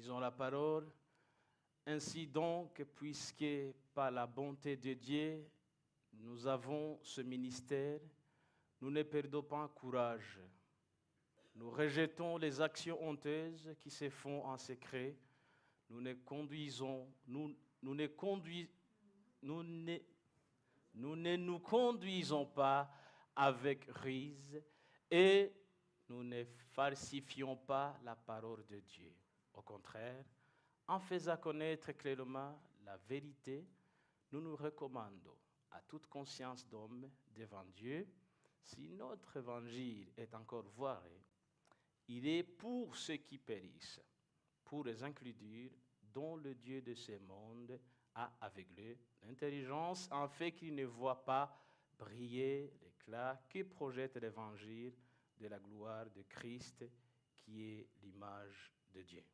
Lisons la parole. Ainsi donc, puisque par la bonté de Dieu, nous avons ce ministère, nous ne perdons pas courage. Nous rejetons les actions honteuses qui se font en secret. Nous ne nous conduisons pas avec ruse et nous ne falsifions pas la parole de Dieu. Au contraire, en faisant connaître clairement la vérité, nous nous recommandons à toute conscience d'homme devant Dieu. Si notre évangile est encore voilé, il est pour ceux qui périssent, pour les includure dont le Dieu de ce monde a aveuglé l'intelligence, en fait qu'ils ne voient pas briller l'éclat que projette l'évangile de la gloire de Christ, qui est l'image de Dieu.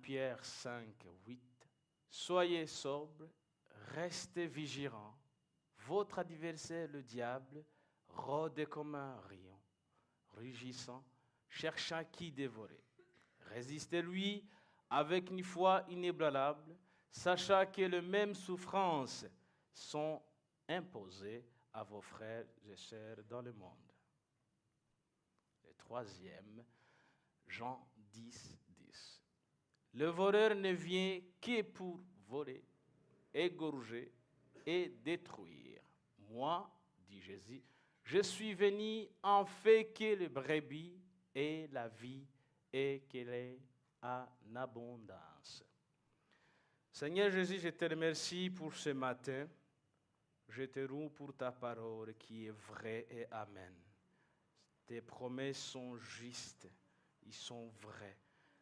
Pierre 5, 8. Soyez sobres, restez vigilants. Votre adversaire, le diable, rôde comme un lion, rugissant, cherchant qui dévorer. Résistez-lui avec une foi inébranlable, sachant que les mêmes souffrances sont imposées à vos frères et sœurs dans le monde. Le troisième, Jean 10, 10. Le voleur ne vient que pour voler, égorger et détruire. Moi, dit Jésus, je suis venu en fait que le brebis ait la vie et qu'elle ait en abondance. Seigneur Jésus, je te remercie pour ce matin. Je te loue pour ta parole qui est vraie et amen. Tes promesses sont justes, ils sont vrais.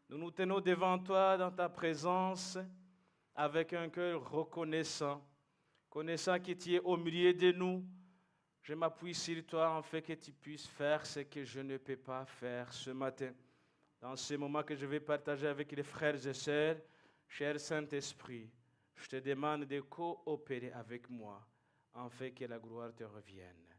Nous nous tenons devant toi dans ta présence avec un cœur reconnaissant, connaissant que tu es au milieu de nous. Je m'appuie sur toi en fait que tu puisses faire ce que je ne peux pas faire ce matin. Dans ce moment que je vais partager avec les frères et sœurs, cher Saint-Esprit, je te demande de coopérer avec moi en fait que la gloire te revienne.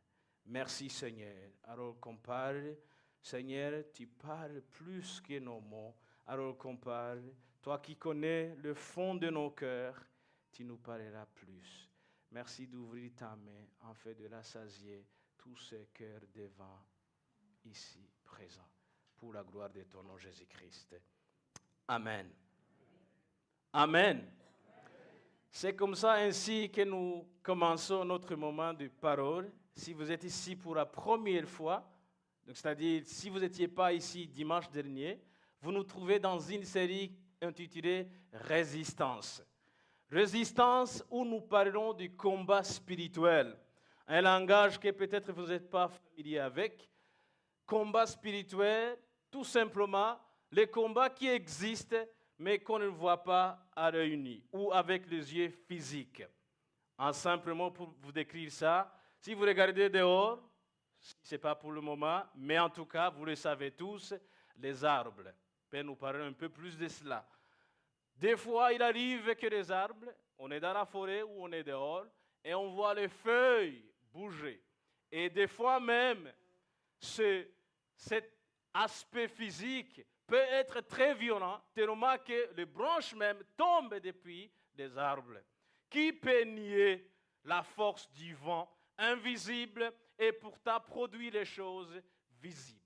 Merci Seigneur. Alors qu'on parle, Seigneur, tu parles plus que nos mots. Alors qu'on parle, toi qui connais le fond de nos cœurs, tu nous parleras plus. Merci d'ouvrir ta main en fait de rassasier tous ces cœurs devant ici présents. Pour la gloire de ton nom Jésus-Christ. Amen. Amen. C'est comme ça ainsi que nous commençons notre moment de parole. Si vous êtes ici pour la première fois, donc c'est-à-dire si vous n'étiez pas ici dimanche dernier, vous nous trouvez dans une série intitulée Résistance. Résistance où nous parlons du combat spirituel. Un langage que peut-être vous n'êtes pas familier avec. Combat spirituel, tout simplement, les combats qui existent, mais qu'on ne voit pas à l'œil nu ou avec les yeux physiques. En simplement pour vous décrire ça, si vous regardez dehors, ce n'est pas pour le moment, mais en tout cas, vous le savez tous, les arbres. Père nous parler un peu plus de cela. Des fois, il arrive que les arbres, on est dans la forêt ou on est dehors, et on voit les feuilles bouger. Et des fois même, cet aspect physique peut être très violent, tellement que les branches même tombent depuis des arbres. Qui peut nier la force du vent invisible et pourtant produit les choses visibles?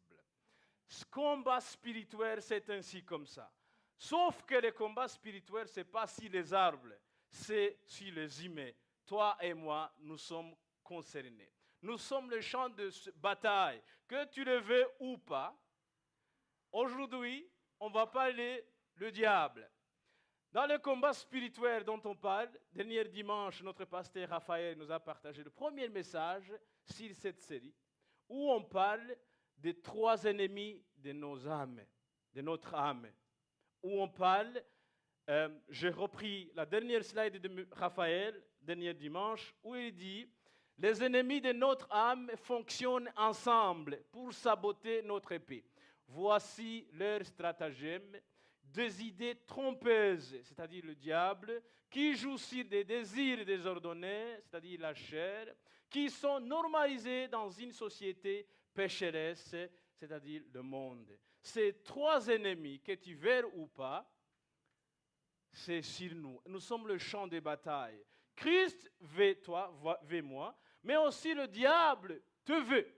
Ce combat spirituel, c'est ainsi comme ça. Sauf que le combat spirituel, ce n'est pas sur les arbres, c'est sur les humains. Toi et moi, nous sommes concernés. Nous sommes le champ de bataille, que tu le veux ou pas. Aujourd'hui, on va parler du diable. Dans le combat spirituel dont on parle, dernier dimanche, notre pasteur Raphaël nous a partagé le premier message sur cette série, où on parle des trois ennemis de nos âmes, de notre âme. Où on parle, j'ai repris la dernière slide de Raphaël, dernier dimanche, où il dit « Les ennemis de notre âme fonctionnent ensemble pour saboter notre épée. Voici leur stratagème. des idées trompeuses, c'est-à-dire le diable, qui joue sur des désirs désordonnés, c'est-à-dire la chair, qui sont normalisés dans une société pécheresse, c'est-à-dire le monde. Ces trois ennemis, que tu verres ou pas, c'est sur nous. Nous sommes le champ de bataille. Christ veut toi, veut moi, mais aussi le diable te veut.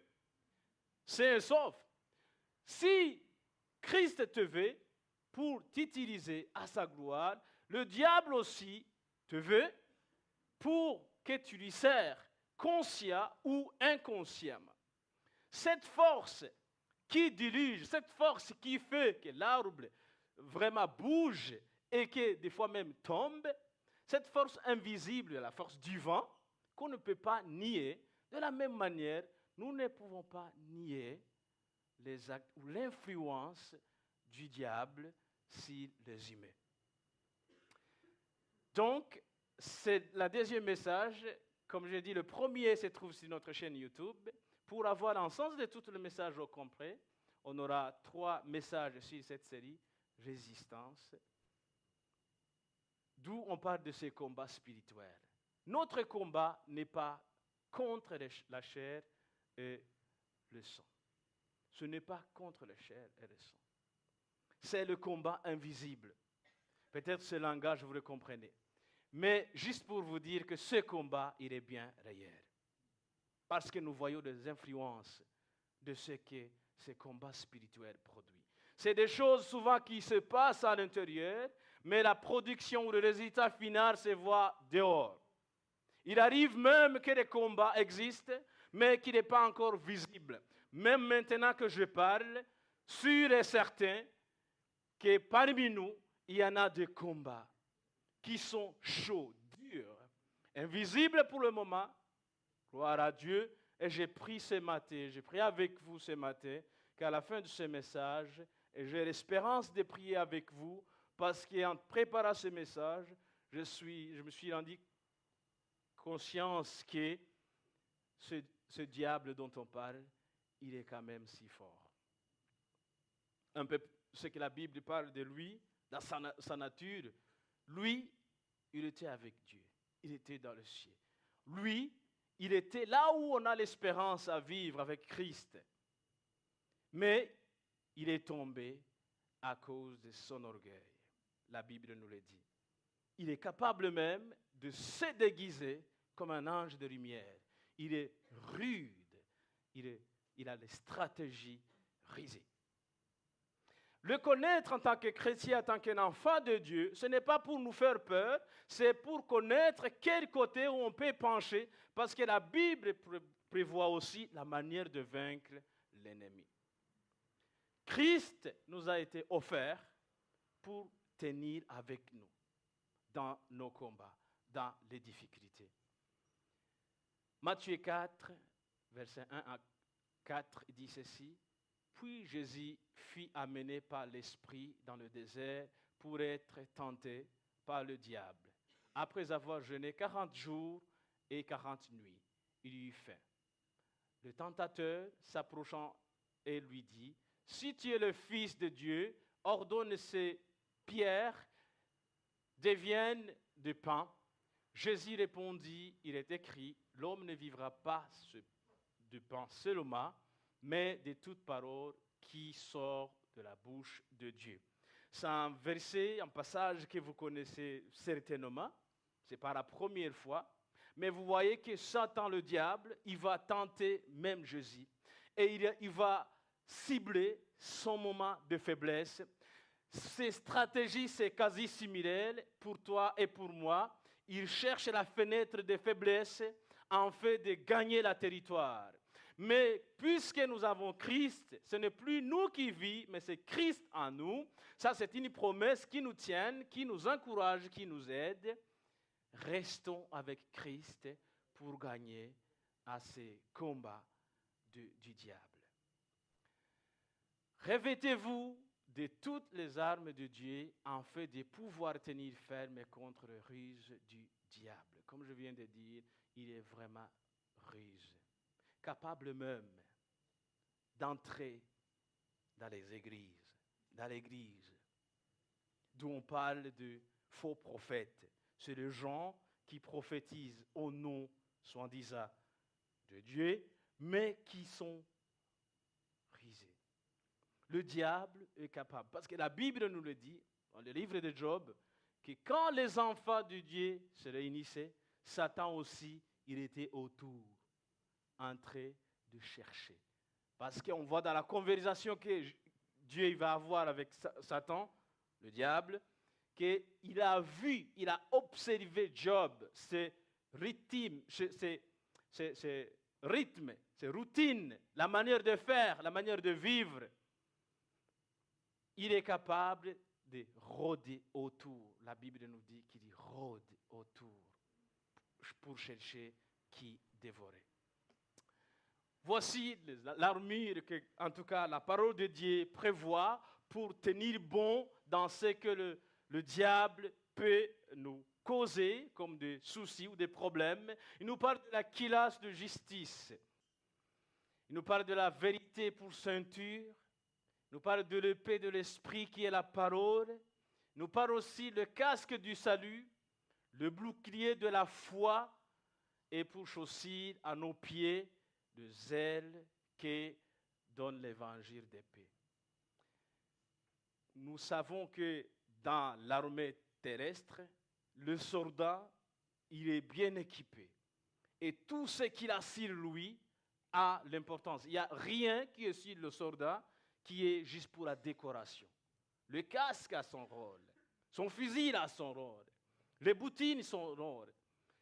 C'est un sauf. Si Christ te veut pour t'utiliser à sa gloire, le diable aussi te veut pour que tu lui sers, conscient ou inconsciemment. Cette force qui dirige, cette force qui fait que l'arbre vraiment bouge et que des fois même tombe, cette force invisible, la force du vent, qu'on ne peut pas nier, de la même manière, nous ne pouvons pas nier les actes ou l'influence du diable sur les humains. Donc, c'est le deuxième message. Comme j'ai dit, le premier se trouve sur notre chaîne YouTube. Pour avoir l'ensemble de tout le message au complet, on aura 3 messages sur cette série, Résistance, d'où on parle de ces combats spirituels. Notre combat n'est pas contre la chair et le sang. Ce n'est pas contre la chair et le sang. C'est le combat invisible. Peut-être ce langage, vous le comprenez. Mais juste pour vous dire que ce combat, il est bien réel. Parce que nous voyons des influences de ce que ces combats spirituels produisent. C'est des choses souvent qui se passent à l'intérieur, mais la production ou le résultat final se voit dehors. Il arrive même que les combats existent, mais qui n'est pas encore visible. Même maintenant que je parle, sûr et certain que parmi nous, il y en a des combats qui sont chauds, durs, invisibles pour le moment. Gloire à Dieu. Et j'ai pris avec vous ce matin, qu'à la fin de ce message, et j'ai l'espérance de prier avec vous, parce qu'en préparant ce message, je me suis rendu conscience que ce diable dont on parle, il est quand même si fort. Un peu ce que la Bible parle de lui, dans sa nature, lui, il était avec Dieu. Il était dans le ciel. Lui, il était là où on a l'espérance à vivre avec Christ. Mais il est tombé à cause de son orgueil. La Bible nous le dit. Il est capable même de se déguiser comme un ange de lumière. Il est rude. Il a des stratégies risées. Le connaître en tant que chrétien, en tant qu'enfant de Dieu, ce n'est pas pour nous faire peur, c'est pour connaître quel côté on peut pencher, parce que la Bible prévoit aussi la manière de vaincre l'ennemi. Christ nous a été offert pour tenir avec nous dans nos combats, dans les difficultés. Matthieu 4, versets 1 à 4, dit ceci. Puis Jésus fut amené par l'Esprit dans le désert pour être tenté par le diable. Après avoir jeûné 40 jours et 40 nuits, il eut faim. Le tentateur s'approchant et lui dit, « Si tu es le Fils de Dieu, ordonne ces pierres deviennent de pain. » Jésus répondit, il est écrit, « L'homme ne vivra pas de pain seulement, mais de toute parole qui sort de la bouche de Dieu. » C'est un verset, un passage que vous connaissez certainement. Ce n'est pas la première fois. Mais vous voyez que Satan, le diable, il va tenter même Jésus. Et il va cibler son moment de faiblesse. Ses stratégies, c'est quasi similaire pour toi et pour moi. Il cherche la fenêtre de faiblesse en fait de gagner la territoire. Mais puisque nous avons Christ, ce n'est plus nous qui vivons, mais c'est Christ en nous. Ça, c'est une promesse qui nous tient, qui nous encourage, qui nous aide. Restons avec Christ pour gagner à ces combats du diable. Revêtez-vous de toutes les armes de Dieu en fait de pouvoir tenir ferme contre les ruses du diable. Comme je viens de dire, il est vraiment ruse. Capable même d'entrer dans les églises, d'où on parle de faux prophètes. C'est les gens qui prophétisent au nom, soi-disant, de Dieu, mais qui sont risés. Le diable est capable, parce que la Bible nous le dit, dans le livre de Job, que quand les enfants de Dieu se réunissaient, Satan aussi, il était autour, en train de chercher. Parce qu'on voit dans la conversation que Dieu va avoir avec Satan, le diable, qu'il a vu, il a observé Job, ses rythmes, ses routines, la manière de faire, la manière de vivre. Il est capable de rôder autour. La Bible nous dit qu'il rôde autour pour chercher qui dévorer. Voici l'armure que, en tout cas, la parole de Dieu prévoit pour tenir bon dans ce que le diable peut nous causer comme des soucis ou des problèmes. Il nous parle de la cuirasse de justice. Il nous parle de la vérité pour ceinture. Il nous parle de l'épée de l'esprit qui est la parole. Il nous parle aussi le casque du salut, le bouclier de la foi et pour chaussir à nos pieds le zèle que donne l'évangile de paix. Nous savons que dans l'armée terrestre, le soldat, il est bien équipé. Et tout ce qu'il a sur lui a l'importance. Il n'y a rien qui est sur le soldat qui est juste pour la décoration. Le casque a son rôle. Son fusil a son rôle. Les bottines sont son rôle.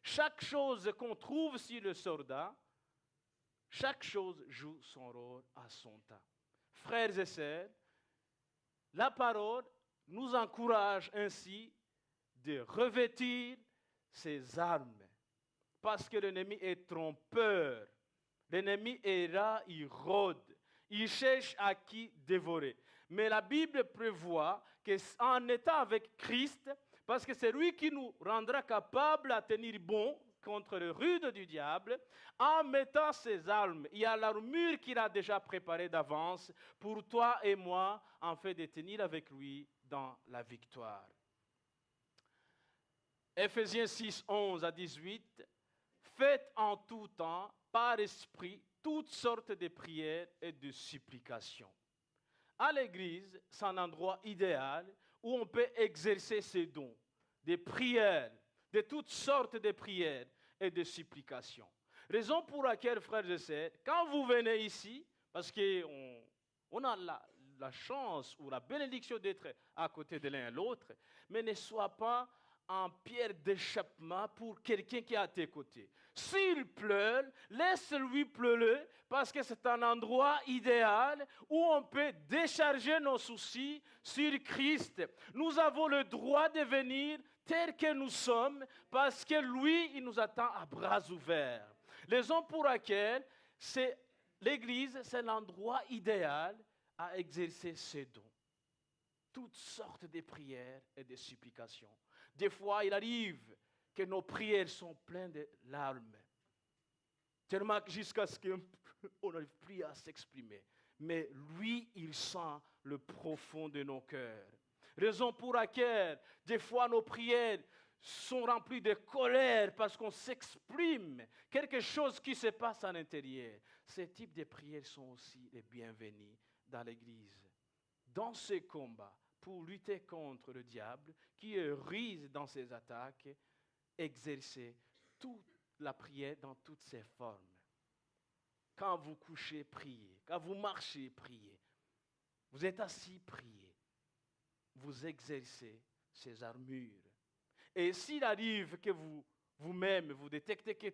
Chaque chose qu'on trouve sur le soldat, chaque chose joue son rôle à son temps. Frères et sœurs, la parole nous encourage ainsi de revêtir ses armes. Parce que l'ennemi est trompeur. L'ennemi est là, il rôde. Il cherche à qui dévorer. Mais la Bible prévoit qu'en étant avec Christ, parce que c'est lui qui nous rendra capables à tenir bon contre le rude du diable, en mettant ses armes. Il y a l'armure qu'il a déjà préparée d'avance pour toi et moi, en fait de tenir avec lui dans la victoire. Éphésiens 6, 11 à 18, faites en tout temps, par esprit, toutes sortes de prières et de supplications. À l'église, c'est un endroit idéal où on peut exercer ses dons, des prières, de toutes sortes de prières et de supplications. Raison pour laquelle, frères et sœurs, quand vous venez ici, parce qu'on a la chance ou la bénédiction d'être à côté de l'un et l'autre, mais ne sois pas en pierre d'échappement pour quelqu'un qui est à tes côtés. S'il pleure, laisse-lui pleurer parce que c'est un endroit idéal où on peut décharger nos soucis sur Christ. Nous avons le droit de venir tel que nous sommes parce que lui, il nous attend à bras ouverts. Raison pour laquelle l'Église, c'est l'endroit idéal à exercer ses dons. Toutes sortes de prières et de supplications. Des fois, il arrive que nos prières sont pleines de larmes. Tellement jusqu'à ce qu'on n'arrive plus à s'exprimer. Mais lui, il sent le profond de nos cœurs. Raison pour laquelle, des fois, nos prières sont remplies de colère parce qu'on s'exprime quelque chose qui se passe à l'intérieur. Ces types de prières sont aussi les bienvenus dans l'Église. Dans ce combat, pour lutter contre le diable qui est rusé dans ses attaques, exercer toute la prière dans toutes ses formes. Quand vous couchez, priez. Quand vous marchez, priez. Vous êtes assis, priez. Vous exercez ces armures. Et s'il arrive que vous-même, vous détectez que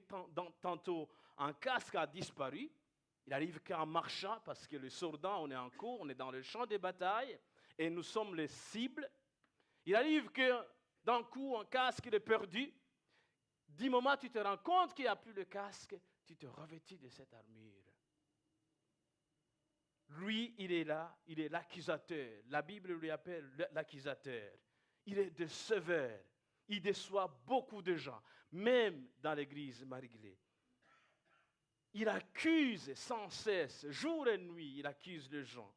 tantôt un casque a disparu, il arrive qu'en marchant, parce que le soldat, on est en cours, on est dans le champ de bataille, et nous sommes les cibles. Il arrive que d'un coup, un casque est perdu. Du moment où tu te rends compte qu'il n'y a plus le casque, tu te revêtis de cette armure. Lui, il est là, il est l'accusateur. La Bible lui appelle l'accusateur. Il est le sauveur. Il déçoit beaucoup de gens, même dans l'église Marie-Glée. Il accuse sans cesse, jour et nuit, il accuse les gens.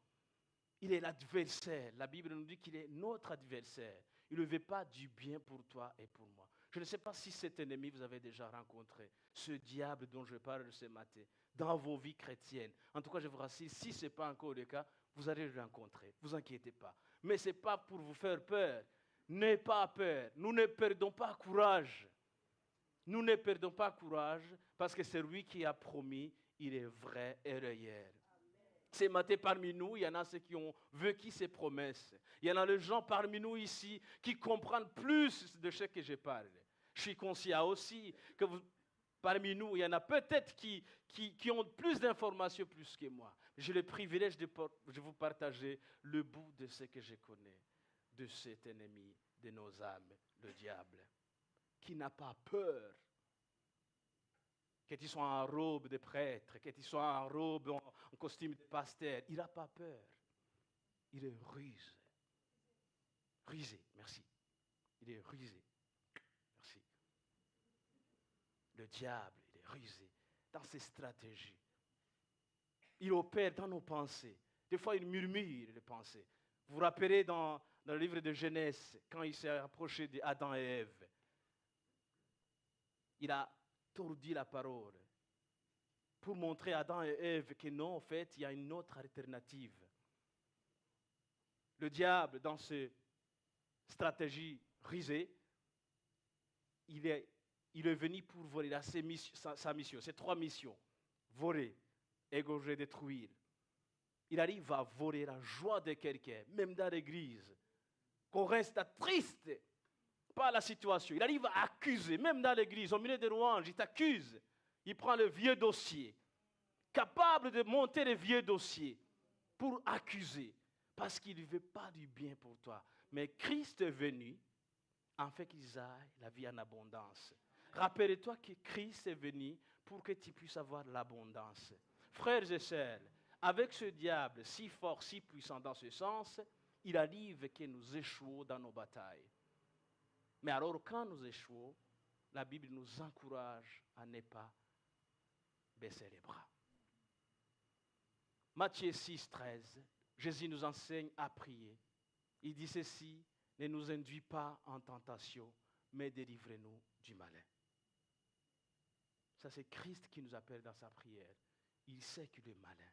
Il est l'adversaire. La Bible nous dit qu'il est notre adversaire. Il ne veut pas du bien pour toi et pour moi. Je ne sais pas si cet ennemi vous avez déjà rencontré, ce diable dont je parle ce matin, dans vos vies chrétiennes. En tout cas, je vous rassure, si ce n'est pas encore le cas, vous allez le rencontrer. Ne vous inquiétez pas. Mais ce n'est pas pour vous faire peur. N'ayez pas peur. Nous ne perdons pas courage. Nous ne perdons pas courage parce que celui qui a promis, il est vrai et réel. Ce matin, parmi nous, il y en a ceux qui ont vécu ces promesses. Il y en a les gens parmi nous ici qui comprennent plus de ce que je parle. Je suis conscient aussi que parmi nous, il y en a peut-être qui ont plus d'informations plus que moi. J'ai le privilège de vous partager le bout de ce que je connais, de cet ennemi de nos âmes, le diable, qui n'a pas peur. Que tu sois en robe de prêtre, que tu sois en robe, en costume de pasteur, il n'a pas peur. Il est rusé. Rusé, merci. Il est rusé. Merci. Le diable, il est rusé dans ses stratégies. Il opère dans nos pensées. Des fois, il murmure les pensées. Vous vous rappelez dans le livre de Genèse, quand il s'est approché d'Adam et Ève, il a tordu la parole pour montrer à Adam et Ève que non, en fait, il y a une autre alternative. Le diable, dans ses stratégies risées, il est venu pour voler. Il a sa mission, ses 3 missions. Voler, égorger, détruire. Il arrive à voler la joie de quelqu'un, même dans l'église. Qu'on reste triste par la situation. Il arrive à accuser, même dans l'église, au milieu des louanges, il t'accuse. Il prend le vieux dossier, capable de monter le vieux dossier pour accuser, parce qu'il ne veut pas du bien pour toi. Mais Christ est venu, afin qu'ils aient la vie en abondance. Rappelle-toi que Christ est venu pour que tu puisses avoir l'abondance. Frères et sœurs, avec ce diable si fort, si puissant dans ce sens, il arrive que nous échouons dans nos batailles. Mais alors quand nous échouons, la Bible nous encourage à ne pas baisser les bras. Matthieu 6, 13, Jésus nous enseigne à prier. Il dit ceci, ne nous induis pas en tentation, mais délivrez-nous du malin. Ça, c'est Christ qui nous appelle dans sa prière. Il sait qu'il est malin.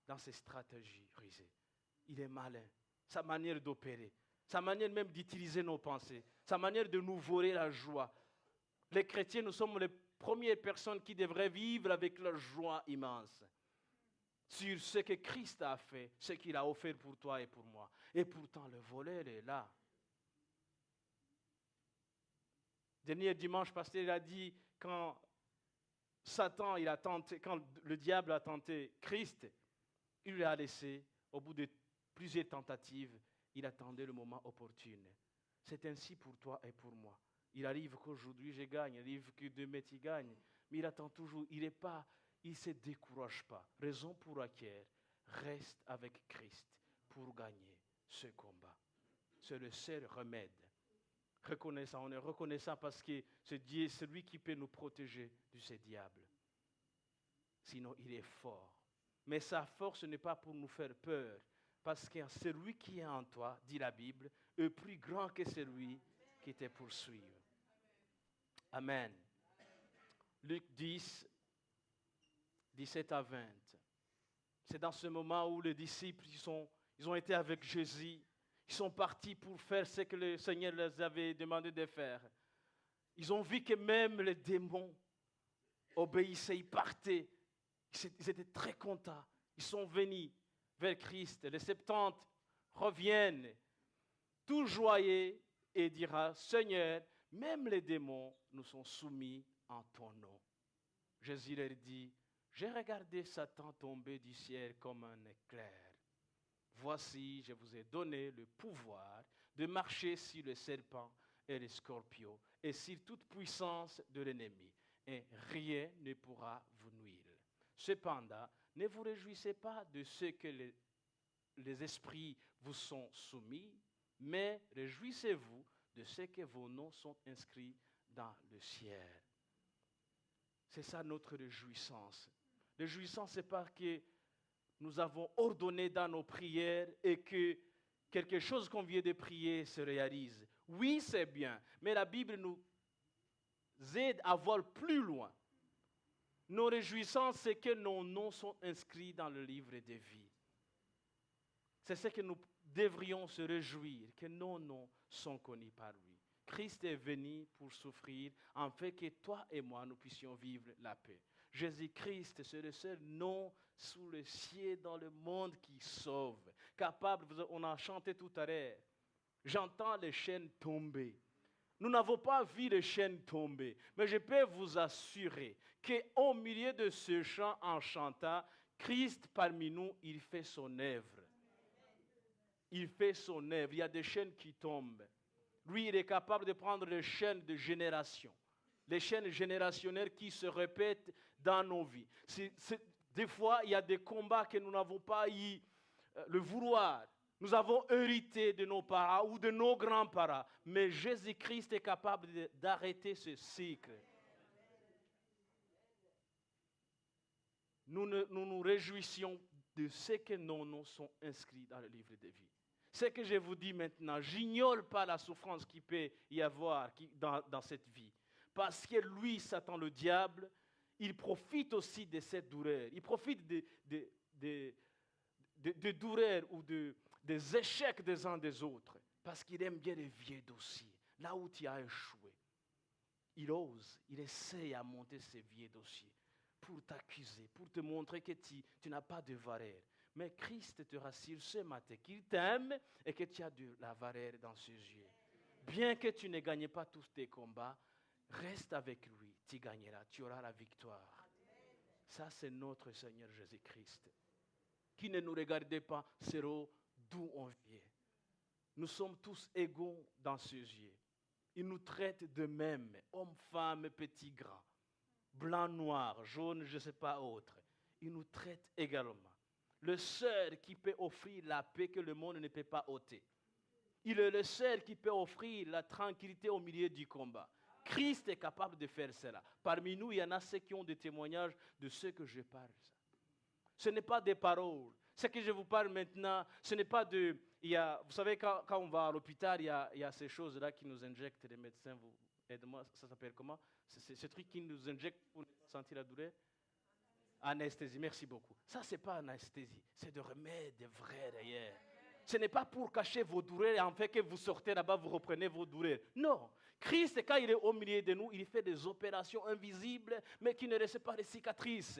Dans ses stratégies rusées, il est malin. Sa manière d'opérer, sa manière même d'utiliser nos pensées, sa manière de nous voler la joie. Les chrétiens, nous sommes les premières personnes qui devraient vivre avec la joie immense sur ce que Christ a fait, ce qu'il a offert pour toi et pour moi. Et pourtant, le voleur est là. Dernier dimanche, pasteur, il a dit, quand le diable a tenté Christ, il lui a laissé, au bout de plusieurs tentatives, il attendait le moment opportun. C'est ainsi pour toi et pour moi. Il arrive qu'aujourd'hui je gagne, il arrive que demain tu gagnes, mais il attend toujours, il ne se décourage pas. Raison pour laquelle reste avec Christ pour gagner ce combat. C'est le seul remède. On est reconnaissant parce que c'est Dieu, celui qui peut nous protéger de ce diable. Sinon, il est fort. Mais sa force n'est pas pour nous faire peur, parce que celui qui est en toi, dit la Bible, est plus grand que celui qui te poursuit. Amen. Luc 10, 17 à 20. C'est dans ce moment où les disciples, ils ont été avec Jésus. Ils sont partis pour faire ce que le Seigneur leur avait demandé de faire. Ils ont vu que même les démons obéissaient, ils partaient. Ils étaient très contents. Ils sont venus vers Christ. Les 70 reviennent, tout joyeux, et dira, Seigneur, même les démons nous sont soumis en ton nom. Jésus leur dit, j'ai regardé Satan tomber du ciel comme un éclair. Voici, je vous ai donné le pouvoir de marcher sur le serpent et les scorpions et sur toute puissance de l'ennemi, et rien ne pourra vous nuire. Cependant, ne vous réjouissez pas de ce que les esprits vous sont soumis, mais réjouissez-vous de ce que vos noms sont inscrits dans le ciel. C'est ça notre réjouissance. Réjouissance, c'est parce que nous avons ordonné dans nos prières et que quelque chose qu'on vient de prier se réalise. Oui, c'est bien, mais la Bible nous aide à voir plus loin. Nos réjouissances, c'est que nos noms sont inscrits dans le livre de vie. C'est ce que nous devrions se réjouir, que nos noms sont connus par lui. Christ est venu pour souffrir, afin que toi et moi, nous puissions vivre la paix. Jésus-Christ, c'est le seul nom sous le ciel dans le monde qui sauve. Capable, on a chanté tout à l'heure, j'entends les chaînes tomber. Nous n'avons pas vu les chaînes tomber, mais je peux vous assurer qu'au milieu de ce chant en chantant, Christ parmi nous, il fait son œuvre. Il fait son œuvre. Il y a des chaînes qui tombent. Lui, il est capable de prendre les chaînes de génération, les chaînes générationnelles qui se répètent dans nos vies. Des fois, il y a des combats que nous n'avons pas eu le vouloir. Nous avons hérité de nos parents ou de nos grands-parents. Mais Jésus-Christ est capable d'arrêter ce cycle. Nous nous réjouissions de ce que nos noms sont inscrits dans le livre de vie. Ce que je vous dis maintenant, j'ignore pas la souffrance qu'il peut y avoir dans cette vie. Parce que lui, Satan, le diable, il profite aussi de cette douleur. Il profite des douleurs ou des échecs des uns des autres. Parce qu'il aime bien les vieux dossiers. Là où tu as échoué, il ose, il essaie à monter ces vieux dossiers pour t'accuser, pour te montrer que tu n'as pas de valeur. Mais Christ te rassure ce matin qu'il t'aime et que tu as de la valeur dans ses yeux. Bien que tu ne gagnes pas tous tes combats, reste avec lui, tu gagneras, tu auras la victoire. Ça, c'est notre Seigneur Jésus-Christ, qui ne nous regarde pas sur d'où on vient. Nous sommes tous égaux dans ses yeux. Il nous traite de même, hommes, femmes, petits, grands, blanc, noir, jaune, je ne sais pas autre. Il nous traite également. Le seul qui peut offrir la paix que le monde ne peut pas ôter. Il est le seul qui peut offrir la tranquillité au milieu du combat. Christ est capable de faire cela. Parmi nous, il y en a ceux qui ont des témoignages de ce que je parle. Ce n'est pas des paroles. Ce que je vous parle maintenant, ce n'est pas de... vous savez, quand on va à l'hôpital, il y a ces choses-là qui nous injectent, les médecins, aidez-moi, ça s'appelle comment? C'est ce truc qui nous injecte pour sentir la douleur. Anesthésie, merci beaucoup. Ça, ce n'est pas anesthésie, c'est de remède vrai derrière. Ce n'est pas pour cacher vos douleurs et en fait que vous sortez là-bas, vous reprenez vos douleurs. Non. Christ, quand il est au milieu de nous, il fait des opérations invisibles, mais qui ne laissent pas de cicatrices.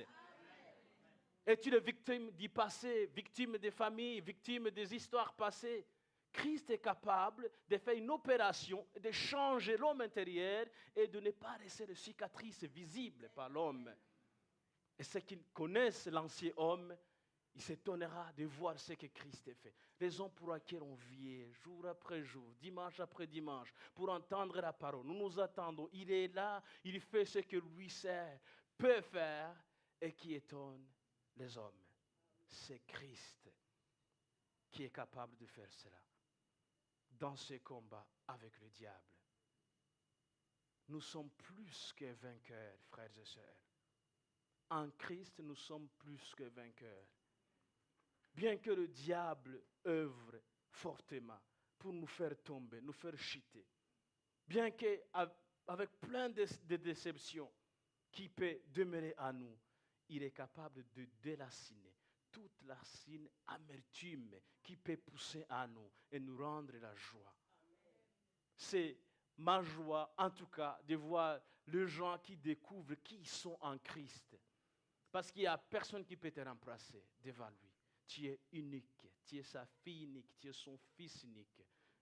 Es-tu la victime du passé, victime des familles, victime des histoires passées? Christ est capable de faire une opération, de changer l'homme intérieur et de ne pas laisser de cicatrices visibles par l'homme. Et ceux qui connaissent l'ancien homme, il s'étonnera de voir ce que Christ a fait. Raison pour laquelle on vit jour après jour, dimanche après dimanche, pour entendre la parole. Nous nous attendons. Il est là, il fait ce que lui sait, peut faire et qui étonne les hommes. C'est Christ qui est capable de faire cela dans ce combat avec le diable. Nous sommes plus que vainqueurs, frères et sœurs. En Christ, nous sommes plus que vainqueurs. Bien que le diable œuvre fortement pour nous faire tomber, nous faire chuter, bien qu'avec plein de déceptions qui peut demeurer à nous, il est capable de déraciner toute la racine amertume qui peut pousser à nous et nous rendre la joie. C'est ma joie, en tout cas, de voir les gens qui découvrent qui ils sont en Christ. Parce qu'il n'y a personne qui peut te remplacer devant lui. Tu es unique, tu es sa fille unique, tu es son fils unique.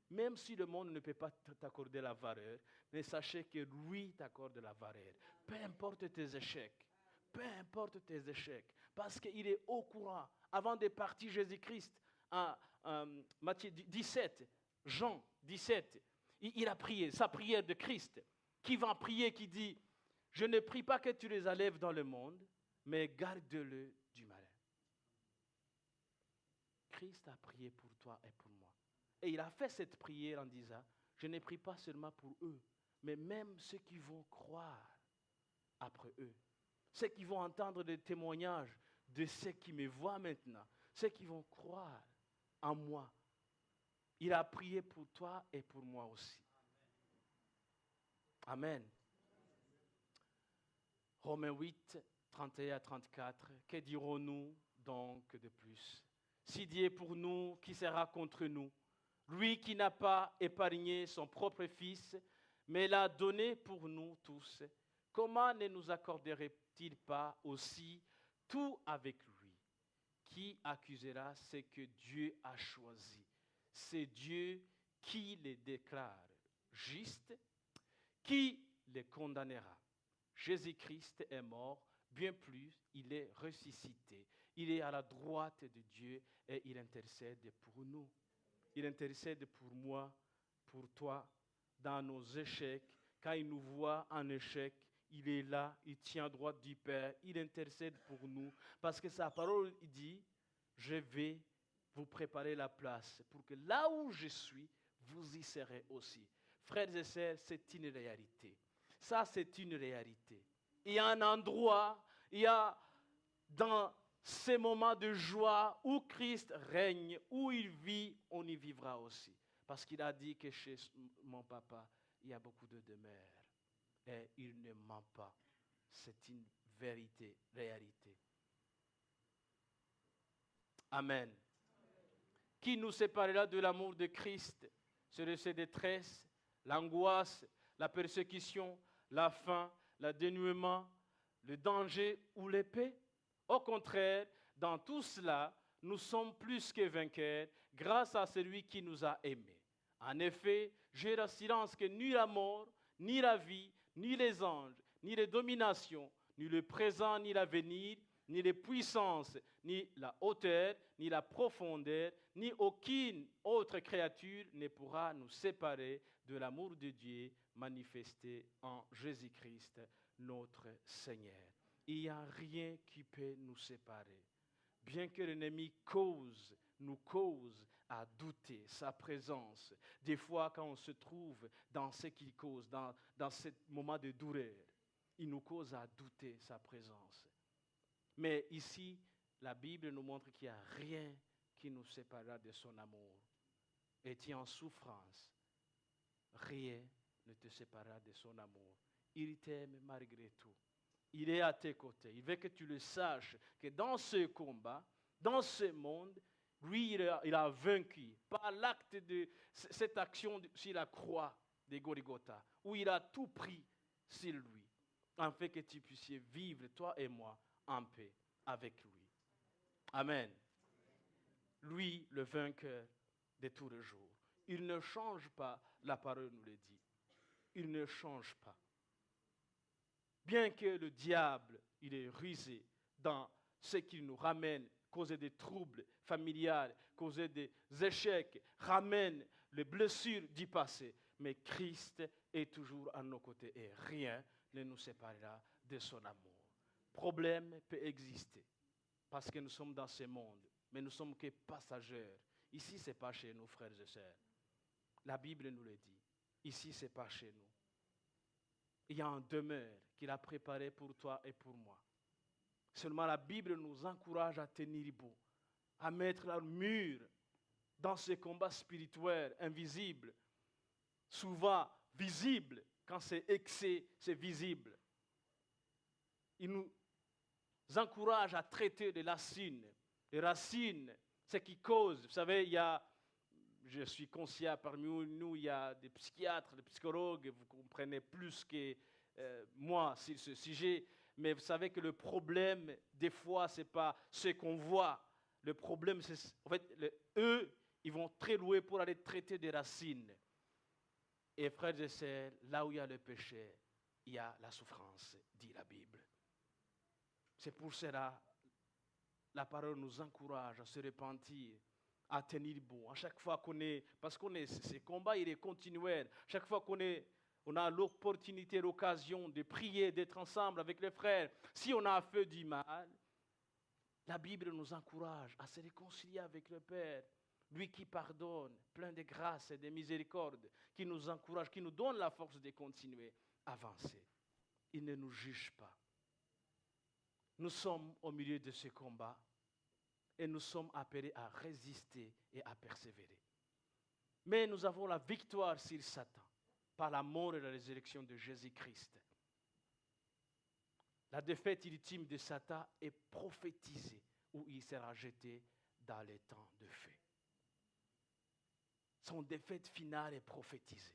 Même si le monde ne peut pas t'accorder la valeur, mais sachez que lui t'accorde la valeur. Peu importe tes échecs, peu importe tes échecs, parce qu'il est au courant. Avant de partir, Jésus-Christ, en Matthieu 17, Jean 17, il a prié, sa prière de Christ, qui va prier, qui dit, je ne prie pas que tu les enlèves dans le monde, mais garde-le du malin. Christ a prié pour toi et pour moi. Et il a fait cette prière en disant, je ne prie pas seulement pour eux, mais même ceux qui vont croire après eux. Ceux qui vont entendre des témoignages de ceux qui me voient maintenant, ceux qui vont croire en moi. Il a prié pour toi et pour moi aussi. Amen. Romains 8, 31 à 34. Que dirons-nous donc de plus? Si Dieu est pour nous, qui sera contre nous? Lui qui n'a pas épargné son propre Fils, mais l'a donné pour nous tous, comment ne nous accorderait-il pas aussi tout avec lui? Qui accusera ce que Dieu a choisi? C'est Dieu qui les déclare justes. Qui les condamnera? Jésus-Christ est mort, bien plus, il est ressuscité. Il est à la droite de Dieu et il intercède pour nous. Il intercède pour moi, pour toi, dans nos échecs. Quand il nous voit en échec, il est là, il tient droit du Père, il intercède pour nous. Parce que sa parole dit, je vais vous préparer la place pour que là où je suis, vous y serez aussi. Frères et sœurs, c'est une réalité. Ça, c'est une réalité. Il y a un endroit, il y a dans ces moments de joie où Christ règne, où il vit, on y vivra aussi. Parce qu'il a dit que chez mon papa, il y a beaucoup de demeures. Et il ne ment pas. C'est une vérité, réalité. Amen. Qui nous séparera de l'amour de Christ? Sur ses détresses, l'angoisse, la persécution, la faim, le dénuement, le danger ou l'épée? Au contraire, dans tout cela, nous sommes plus que vainqueurs grâce à celui qui nous a aimés. En effet, j'ai l'assurance que ni la mort, ni la vie, ni les anges, ni les dominations, ni le présent, ni l'avenir, ni les puissances, ni la hauteur, ni la profondeur, ni aucune autre créature ne pourra nous séparer de l'amour de Dieu manifesté en Jésus-Christ, notre Seigneur. Il n'y a rien qui peut nous séparer. Bien que l'ennemi nous cause à douter sa présence. Des fois, quand on se trouve dans ce qu'il cause, dans ce moment de douleur, il nous cause à douter sa présence. Mais ici, la Bible nous montre qu'il n'y a rien qui nous séparera de son amour. Et tu es en souffrance, rien ne te séparera de son amour. Il t'aime malgré tout. Il est à tes côtés. Il veut que tu le saches, que dans ce combat, dans ce monde, lui, il a vaincu par l'acte de cette action sur la croix de Golgotha, où il a tout pris sur lui, afin que tu puisses vivre, toi et moi, en paix avec lui. Amen. Lui, le vainqueur de tous les jours. Il ne change pas, la parole nous le dit. Il ne change pas. Bien que le diable, il est rusé dans ce qui nous ramène, causer des troubles familiales, causer des échecs, ramène les blessures du passé. Mais Christ est toujours à nos côtés et rien ne nous séparera de son amour. Problème peut exister parce que nous sommes dans ce monde, mais nous ne sommes que passagers. Ici, ce n'est pas chez nous, frères et sœurs. La Bible nous le dit. Ici, ce n'est pas chez nous. Il y a une demeure qu'il a préparée pour toi et pour moi. Seulement la Bible nous encourage à tenir bon, à mettre le mur dans ce combat spirituel invisible, souvent visible. Quand c'est excès, c'est visible. Il nous encourage à traiter des racines. Les racines, ce qui cause. Vous savez, je suis conscient, parmi nous, il y a des psychiatres, des psychologues, vous comprenez plus que moi sur ce sujet, mais vous savez que le problème, des fois, ce n'est pas ce qu'on voit. Le problème, c'est, en fait, eux, ils vont très loin pour aller traiter des racines. Et frères et sœurs, là où il y a le péché, il y a la souffrance, dit la Bible. C'est pour cela, la parole nous encourage à se repentir, à tenir bon. À chaque fois parce ce combat, il est continuel. Chaque fois on a l'opportunité, l'occasion de prier, d'être ensemble avec les frères. Si on a fait du mal, la Bible nous encourage à se réconcilier avec le Père. Lui qui pardonne, plein de grâce et de miséricorde, qui nous encourage, qui nous donne la force de continuer à avancer. Il ne nous juge pas. Nous sommes au milieu de ce combat et nous sommes appelés à résister et à persévérer. Mais nous avons la victoire sur Satan par la mort et la résurrection de Jésus-Christ. La défaite ultime de Satan est prophétisée où il sera jeté dans les temps de feu. Son défaite finale est prophétisée.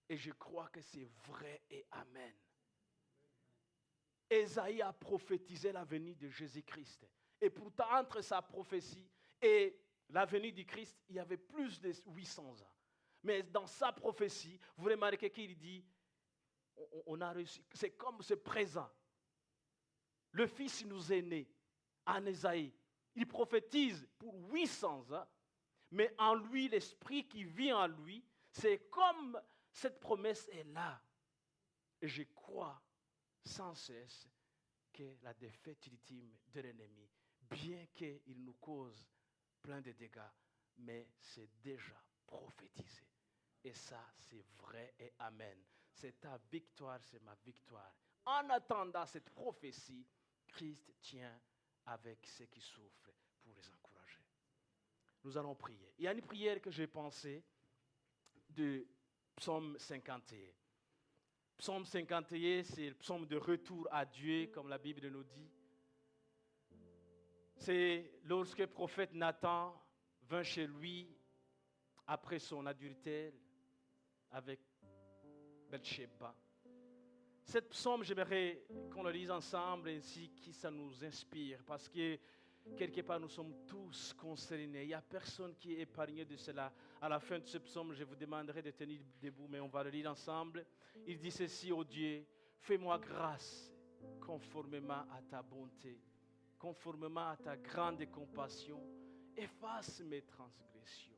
Et je crois que c'est vrai et amen. Ésaïe a prophétisé la venue de Jésus-Christ. Et pourtant, entre sa prophétie et la venue du Christ, il y avait plus de 800 ans. Mais dans sa prophétie, vous remarquez qu'il dit, on a reçu, c'est comme ce présent. Le Fils nous est né en Ésaïe. Il prophétise pour 800 ans, mais en lui, l'Esprit qui vit en lui, c'est comme cette promesse est là. Et je crois sans cesse que la défaite ultime de l'ennemi, bien qu'il nous cause plein de dégâts, mais c'est déjà prophétisé. Et ça, c'est vrai et amen. C'est ta victoire, c'est ma victoire. En attendant cette prophétie, Christ tient avec ceux qui souffrent pour les encourager. Nous allons prier. Il y a une prière que j'ai pensée de Psaume 51. Psaume 51, c'est le psaume de retour à Dieu, comme la Bible nous dit. C'est lorsque le prophète Nathan vint chez lui après son adultère avec Bathsheba. Cette psaume, j'aimerais qu'on le lise ensemble ainsi que ça nous inspire parce que quelque part nous sommes tous concernés. Il n'y a personne qui est épargné de cela. À la fin de ce psaume, je vous demanderai de tenir debout, mais on va le lire ensemble. Il dit ceci: ô Dieu, fais-moi grâce conformément à ta bonté, conformément à ta grande compassion. Efface mes transgressions.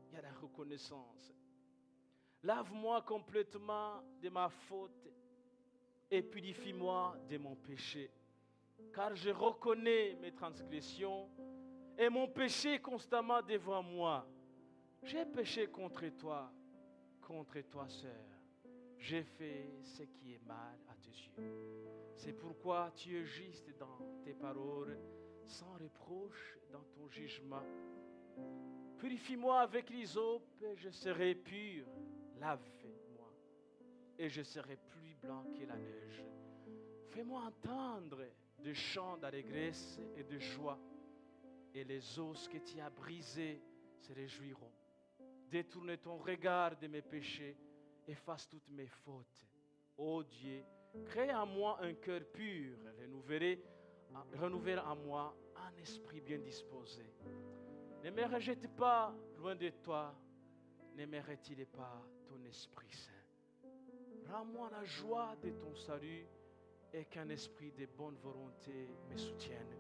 Il y a la reconnaissance. Lave-moi complètement de ma faute et purifie-moi de mon péché. Car je reconnais mes transgressions et mon péché est constamment devant moi. J'ai péché contre toi, sœur. J'ai fait ce qui est mal à tes yeux. C'est pourquoi tu es juste dans tes paroles, sans reproche dans ton jugement. Purifie-moi avec l'hysope et je serai pur. Lave-moi et je serai plus blanc que la neige. Fais-moi entendre des chants d'allégresse et de joie, et les os que tu as brisés se réjouiront. Détourne ton regard de mes péchés, efface toutes mes fautes. Ô Dieu, crée en moi un cœur pur, renouvelle en moi un esprit bien disposé. Ne me rejette pas loin de toi, ne me retire pas ton Esprit Saint. Rends-moi la joie de ton salut et qu'un esprit de bonne volonté me soutienne.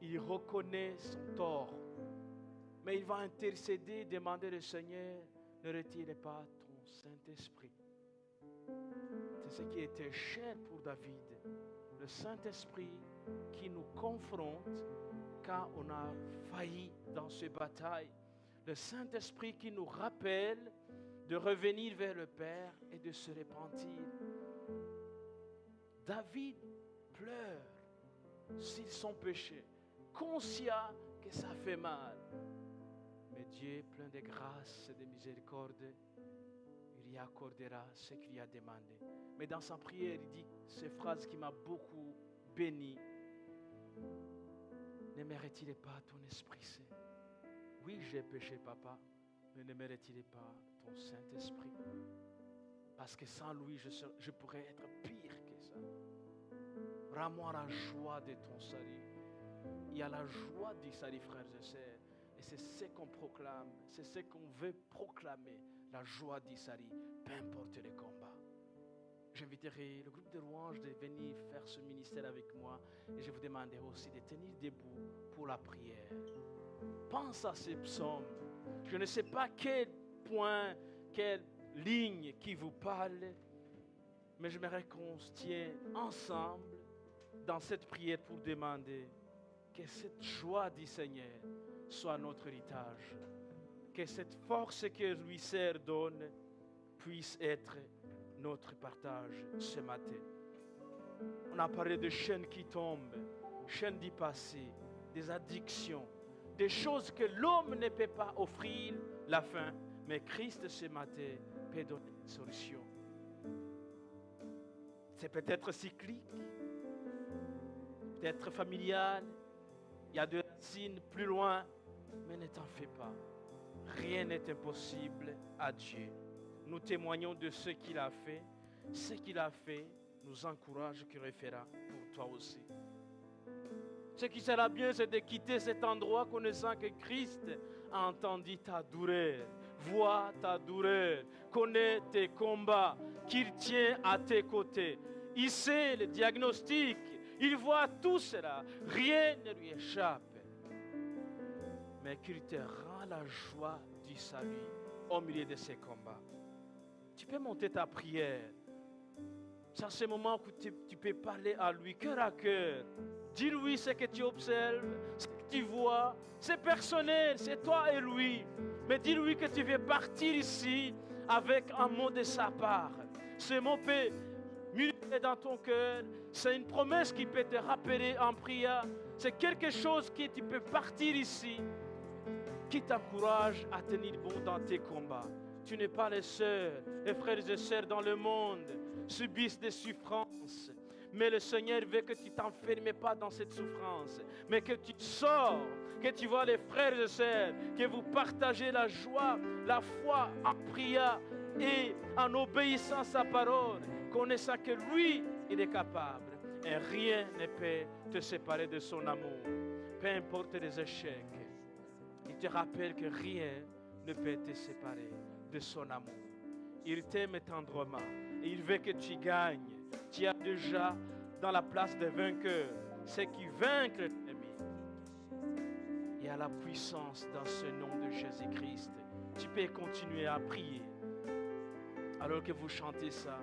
Il reconnaît son tort, mais il va intercéder, demander au Seigneur, ne retire pas ton Saint-Esprit. C'est ce qui était cher pour David, le Saint-Esprit qui nous confronte quand on a failli dans ces batailles. Le Saint-Esprit qui nous rappelle de revenir vers le Père et de se repentir. David pleure sur son péché, conscient que ça fait mal. Mais Dieu, plein de grâce et de miséricorde, il lui accordera ce qu'il lui a demandé. Mais dans sa prière, il dit ces phrases qui m'ont beaucoup béni. Ne me retirez pas ton Esprit Saint. Oui, j'ai péché, papa, mais ne me retirez pas ton Saint-Esprit. Parce que sans lui, je pourrais être pire que ça. Rends-moi la joie de ton salut. Il y a la joie du salut, frères et sœurs. Et c'est ce qu'on proclame, c'est ce qu'on veut proclamer, la joie du salut, peu importe les combats. J'inviterai le groupe de louanges de venir faire ce ministère avec moi et je vous demanderai aussi de tenir debout pour la prière. Pense à ces psaumes. Je ne sais pas quel point, quelle ligne qui vous parle, mais j'aimerais qu'on se tienne ensemble dans cette prière pour demander que cette joie du Seigneur soit notre héritage, que cette force que lui Seigneur donne puisse être notre partage ce matin. On a parlé de chaînes qui tombent, chaînes du passé, des addictions, des choses que l'homme ne peut pas offrir la fin, mais Christ ce matin peut donner une solution. C'est peut-être cyclique, peut-être familial, il y a des racines plus loin, mais ne t'en fais pas. Rien n'est impossible à Dieu. Nous témoignons de ce qu'il a fait. Ce qu'il a fait nous encourage qu'il le fera pour toi aussi. Ce qui sera bien, c'est de quitter cet endroit connaissant que Christ a entendu ta douleur, voit ta douleur, connaît tes combats, qu'il tient à tes côtés. Il sait le diagnostic, il voit tout cela, rien ne lui échappe. Mais qu'il te rend la joie du salut au milieu de ces combats. Tu peux monter ta prière. C'est à ce moment où tu peux parler à lui, cœur à cœur. Dis-lui ce que tu observes, ce que tu vois. C'est personnel, c'est toi et lui. Mais dis-lui que tu veux partir ici avec un mot de sa part. Ce mot peut mûrir dans ton cœur. C'est une promesse qui peut te rappeler en prière. C'est quelque chose que tu peux partir ici, qui t'encourage à tenir bon dans tes combats. Tu n'es pas les sœurs, les frères et sœurs dans le monde subissent des souffrances. Mais le Seigneur veut que tu ne t'enfermes pas dans cette souffrance, mais que tu sors, que tu vois les frères et sœurs, que vous partagez la joie, la foi en priant et en obéissant à sa parole, connaissant que lui, il est capable. Et rien ne peut te séparer de son amour. Peu importe les échecs, il te rappelle que rien ne peut te séparer de son amour. Il t'aime tendrement et il veut que tu gagnes. Tu es déjà dans la place des vainqueurs, ceux qui vaincent l'ennemi. Il y a la puissance dans ce nom de Jésus-Christ. Tu peux continuer à prier. Alors que vous chantez ça,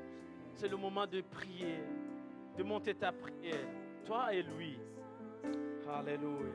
c'est le moment de prier, de monter ta prière, toi et lui. Alléluia.